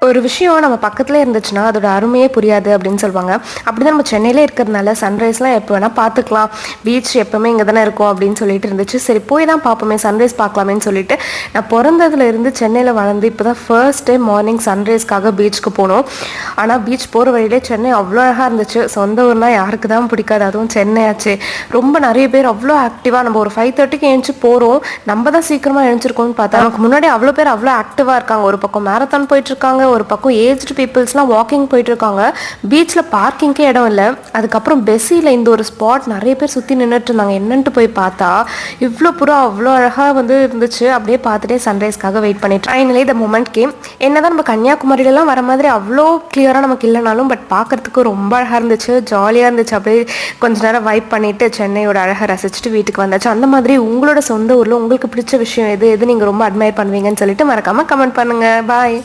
ஒரு விஷயம் நம்ம பக்கத்துலேயே இருந்துச்சுன்னா அதோட அருமையே புரியாது அப்படின்னு சொல்லுவாங்க. அப்படிதான் நம்ம சென்னையிலே இருக்கிறதுனால சன்ரைஸ்லாம் எப்போ வேணால் பார்த்துக்கலாம், பீச் எப்போவுமே இங்கே தானே இருக்கும் அப்படின்னு சொல்லிட்டு இருந்துச்சு. சரி போய் தான் பார்ப்போமே, சன்ரைஸ் பார்க்கலாமேன்னு சொல்லிட்டு நான் பிறந்ததுல இருந்து சென்னையில் வளர்ந்து இப்போ தான் ஃபர்ஸ்ட் டைம் மார்னிங் சன்ரைஸ்க்காக பீச்சுக்கு போனோம். ஆனால் பீச் போகிற வழியிலே சென்னை அவ்வளோ அழகாக இருந்துச்சு. சொந்த ஊர்னால் யாருக்கு தான் பிடிக்காது, அதுவும் சென்னை ஆச்சு. ரொம்ப நிறைய பேர் அவ்வளோ ஆக்டிவாக, நம்ம ஒரு 5:30க்கு எழுந்துச்சு போகிறோம், நம்ம தான் சீக்கிரமாக எழுந்திருக்கோம்னு பார்த்தா நமக்கு முன்னாடி அவ்வளோ பேர் அவ்வளோ ஆக்டிவாக இருக்காங்க. ஒரு பக்கம் மேரத்தான் போயிட்டுருக்காங்க, ஒரு பக்கம் ஏஜ்டு பீப்புள்ஸ்லாம் வாக்கிங் போயிட்டுருக்காங்க. பீச்சில் பார்க்கிங்கே இடம் இல்லை. அதுக்கப்புறம் பெஸ்ஸியில் இந்த ஒரு ஸ்பாட் நிறைய பேர் சுற்றி நின்றுட்டு இருந்தாங்க. என்னன்ட்டு போய் பார்த்தா இவ்வளோ புறா அவ்வளோ அழகாக இருந்துச்சு. அப்படியே பார்த்துட்டே சன்ரைஸ்க்காக வெயிட் பண்ணிட்டு ஃபைனலி த மூமெண்ட் கேம். என்னதான் நம்ம கன்னியாகுமரியிலலாம் வர மாதிரி அவ்வளோ கிளியராக நமக்கு இல்லைனாலும் பட் பார்க்குறதுக்கு ரொம்ப அழகாக இருந்துச்சு, ஜாலியாக இருந்துச்சு. அப்படியே கொஞ்ச நேரம் வைப் பண்ணிவிட்டு சென்னையோட அழகாக ரசிச்சுட்டு வீட்டுக்கு வந்தாச்சு. அந்த மாதிரி உங்களோட சொந்த ஊரில் உங்களுக்கு பிடிச்ச விஷயம் எது நீங்கள் ரொம்ப அட்மையர் பண்ணுவீங்கன்னு சொல்லிட்டு மறக்காமல் கமெண்ட் பண்ணுங்கள். பாய்.